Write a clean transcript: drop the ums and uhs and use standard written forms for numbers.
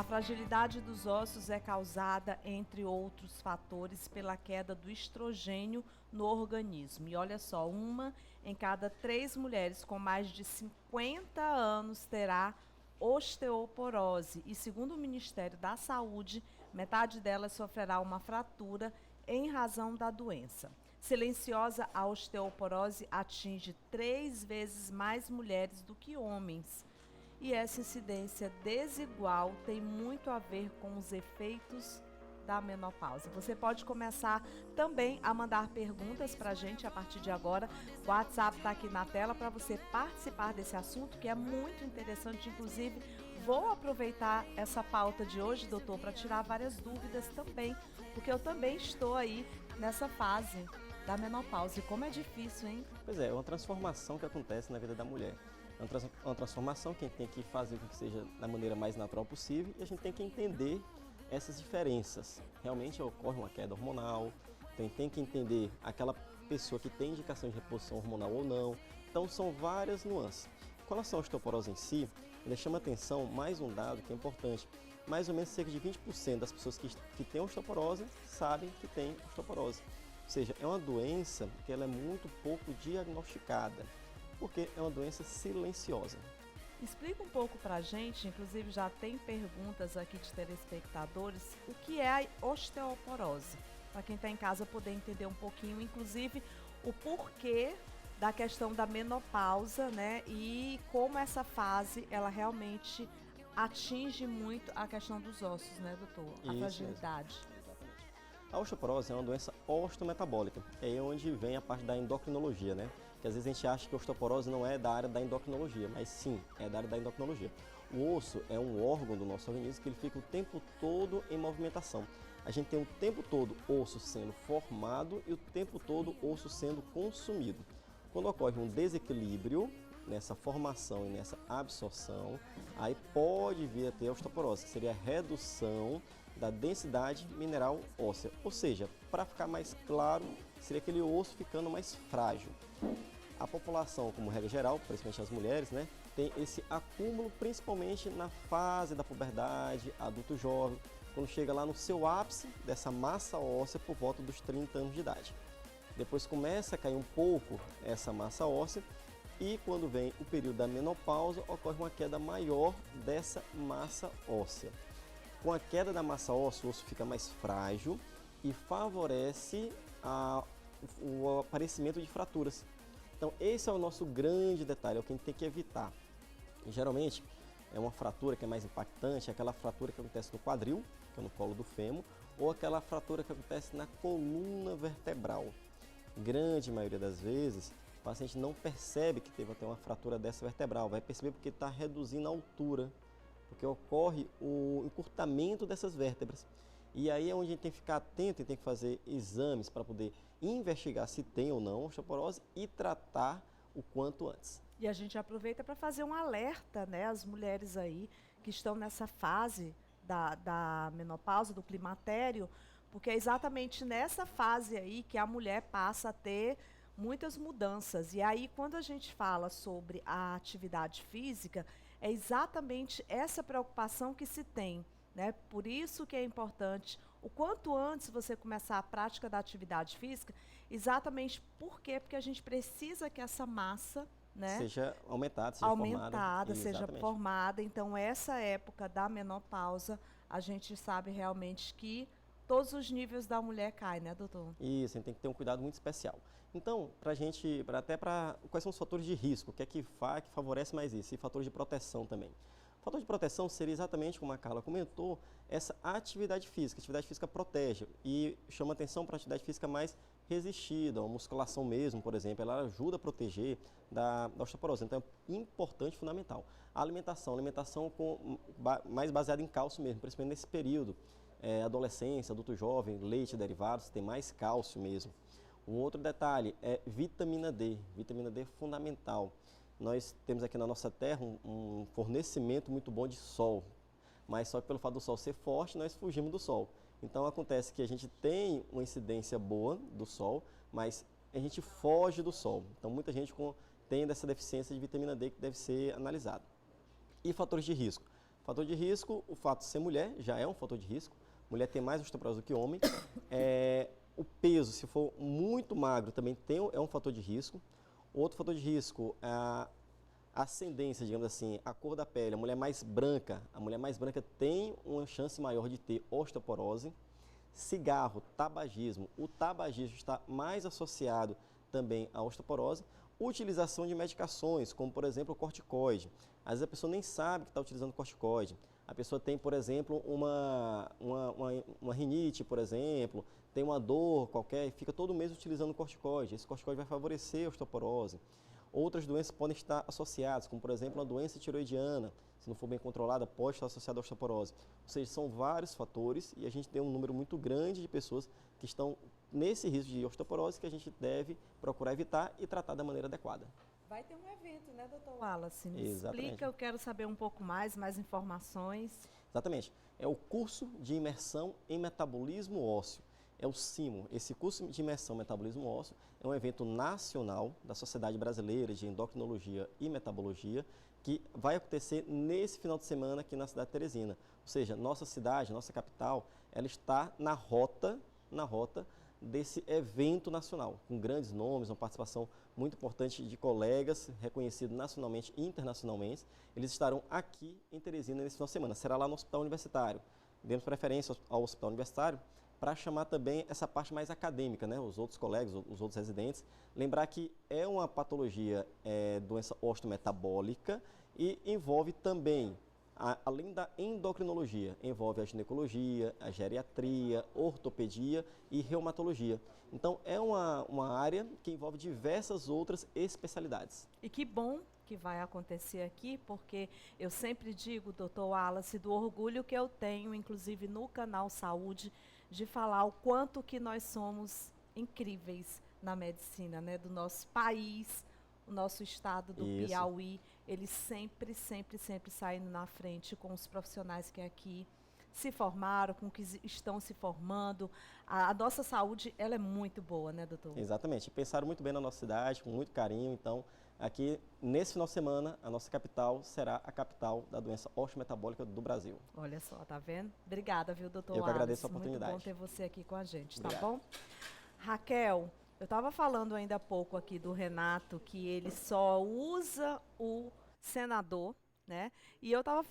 A fragilidade dos ossos é causada, entre outros fatores, pela queda do estrogênio no organismo. E olha só, 1 em cada 3 mulheres com mais de 50 anos terá osteoporose. E segundo o Ministério da Saúde, metade delas sofrerá uma fratura em razão da doença. Silenciosa, a osteoporose atinge 3 vezes mais mulheres do que homens. E essa incidência desigual tem muito a ver com os efeitos da menopausa. Você pode começar também a mandar perguntas para a gente a partir de agora. O WhatsApp está aqui na tela para você participar desse assunto, que é muito interessante. Inclusive, vou aproveitar essa pauta de hoje, doutor, para tirar várias dúvidas também, porque eu também estou aí nessa fase da menopausa. E como é difícil, hein? Pois é uma transformação que acontece na vida da mulher. É uma transformação que a gente tem que fazer com que seja da maneira mais natural possível e a gente tem que entender essas diferenças. Realmente ocorre uma queda hormonal, então a gente tem que entender aquela pessoa que tem indicação de reposição hormonal ou não. Então são várias nuances. Com relação à osteoporose em si, ele chama atenção mais um dado que é importante. Mais ou menos cerca de 20% das pessoas que têm osteoporose sabem que têm osteoporose. Ou seja, é uma doença que ela é muito pouco diagnosticada, porque é uma doença silenciosa. Explica um pouco pra gente, inclusive já tem perguntas aqui de telespectadores, o que é a osteoporose? Para quem está em casa poder entender um pouquinho, inclusive o porquê da questão da menopausa, né? E como essa fase, ela realmente atinge muito a questão dos ossos, né, doutor? A fragilidade. Exatamente. A osteoporose é uma doença osteometabólica, é aí onde vem a parte da endocrinologia, né? Que às vezes a gente acha que a osteoporose não é da área da endocrinologia, mas sim, é da área da endocrinologia. O osso é um órgão do nosso organismo que ele fica o tempo todo em movimentação. A gente tem o tempo todo osso sendo formado e o tempo todo osso sendo consumido. Quando ocorre um desequilíbrio nessa formação e nessa absorção, aí pode vir a ter osteoporose, que seria a redução da densidade mineral óssea. Ou seja, para ficar mais claro, seria aquele osso ficando mais frágil. A população, como regra geral, principalmente as mulheres, né, tem esse acúmulo principalmente na fase da puberdade, adulto jovem, quando chega lá no seu ápice dessa massa óssea por volta dos 30 anos de idade. Depois começa a cair um pouco essa massa óssea e quando vem o período da menopausa, ocorre uma queda maior dessa massa óssea. Com a queda da massa óssea, o osso fica mais frágil e favorece o aparecimento de fraturas. Então esse é o nosso grande detalhe, é o que a gente tem que evitar. E, geralmente é uma fratura que é mais impactante, é aquela fratura que acontece no quadril, que é no colo do fêmur, ou aquela fratura que acontece na coluna vertebral. Grande maioria das vezes, o paciente não percebe que teve até uma fratura dessa vertebral, vai perceber porque está reduzindo a altura, porque ocorre o encurtamento dessas vértebras. E aí é onde a gente tem que ficar atento e tem que fazer exames para poder investigar se tem ou não osteoporose e tratar o quanto antes. E a gente aproveita para fazer um alerta, né, às mulheres aí que estão nessa fase da menopausa, do climatério, porque é exatamente nessa fase aí que a mulher passa a ter muitas mudanças. E aí, quando a gente fala sobre a atividade física, é exatamente essa preocupação que se tem, né? Por isso que é importante, o quanto antes você começar a prática da atividade física, exatamente por quê? Porque a gente precisa que essa massa, né, seja aumentada, seja aumentada, formada. seja formada. Então, essa época da menopausa, a gente sabe realmente que todos os níveis da mulher caem, né, doutor? Isso, a gente tem que ter um cuidado muito especial. Então, quais são os fatores de risco? O que é que favorece mais isso? E fatores de proteção também. O fator de proteção seria exatamente, como a Carla comentou, essa atividade física. A atividade física protege e chama atenção para a atividade física mais resistida, uma musculação mesmo, por exemplo, ela ajuda a proteger da osteoporose. Então é importante, fundamental. A alimentação mais baseada em cálcio mesmo, principalmente nesse período. Adolescência, adulto jovem, leite, derivados, tem mais cálcio mesmo. Um outro detalhe é vitamina D. Vitamina D é fundamental. Nós temos aqui na nossa terra um fornecimento muito bom de sol, mas só que pelo fato do sol ser forte, nós fugimos do sol. Então acontece que a gente tem uma incidência boa do sol, mas a gente foge do sol. Então muita gente tem essa deficiência de vitamina D que deve ser analisada. E fatores de risco? Fator de risco, o fato de ser mulher já é um fator de risco. Mulher tem mais osteoporose do que homem. O peso, se for muito magro, também é um fator de risco. Outro fator de risco, a ascendência, digamos assim, a cor da pele. A mulher mais branca tem uma chance maior de ter osteoporose. Cigarro, tabagismo. O tabagismo está mais associado também à osteoporose. Utilização de medicações, como por exemplo o corticoide. Às vezes a pessoa nem sabe que está utilizando corticoide. A pessoa tem, por exemplo, uma rinite, por exemplo, tem uma dor qualquer e fica todo mês utilizando corticoide. Esse corticoide vai favorecer a osteoporose. Outras doenças podem estar associadas, como por exemplo a doença tiroidiana, se não for bem controlada, pode estar associada à osteoporose. Ou seja, são vários fatores e a gente tem um número muito grande de pessoas que estão nesse risco de osteoporose que a gente deve procurar evitar e tratar da maneira adequada. Vai ter um evento, né, doutor Wallace? Me Exatamente. explica, eu quero saber um pouco mais informações. Exatamente. É o curso de imersão em metabolismo ósseo. É o CIMO. Esse curso de imersão em metabolismo ósseo é um evento nacional da Sociedade Brasileira de Endocrinologia e Metabologia que vai acontecer nesse final de semana aqui na cidade de Teresina. Ou seja, nossa cidade, nossa capital, ela está na rota desse evento nacional, com grandes nomes, uma participação muito importante de colegas reconhecidos nacionalmente e internacionalmente. Eles estarão aqui em Teresina nesse final de semana. Será lá no Hospital Universitário. Demos preferência ao Hospital Universitário para chamar também essa parte mais acadêmica, né? Os outros colegas, os outros residentes. Lembrar que é uma patologia, doença osteometabólica e envolve também, além da endocrinologia, envolve a ginecologia, a geriatria, ortopedia e reumatologia. Então, é uma área que envolve diversas outras especialidades. E que bom que vai acontecer aqui, porque eu sempre digo, doutor Wallace, do orgulho que eu tenho, inclusive no canal Saúde, de falar o quanto que nós somos incríveis na medicina, né, do nosso país, o nosso estado do Isso. Piauí, eles sempre saindo na frente com os profissionais que aqui se formaram, com que estão se formando. A nossa saúde, ela é muito boa, né, doutor? Exatamente. Pensaram muito bem na nossa cidade, com muito carinho. Então, aqui, nesse final de semana, a nossa capital será a capital da doença osteometabólica do Brasil. Olha só, tá vendo? Obrigada, viu, doutor Eu que Wallace? agradeço a oportunidade. Muito bom ter você aqui com a gente, Obrigado. tá bom? Raquel, eu estava falando ainda há pouco aqui do Renato, que ele só usa o senador, né? E eu estava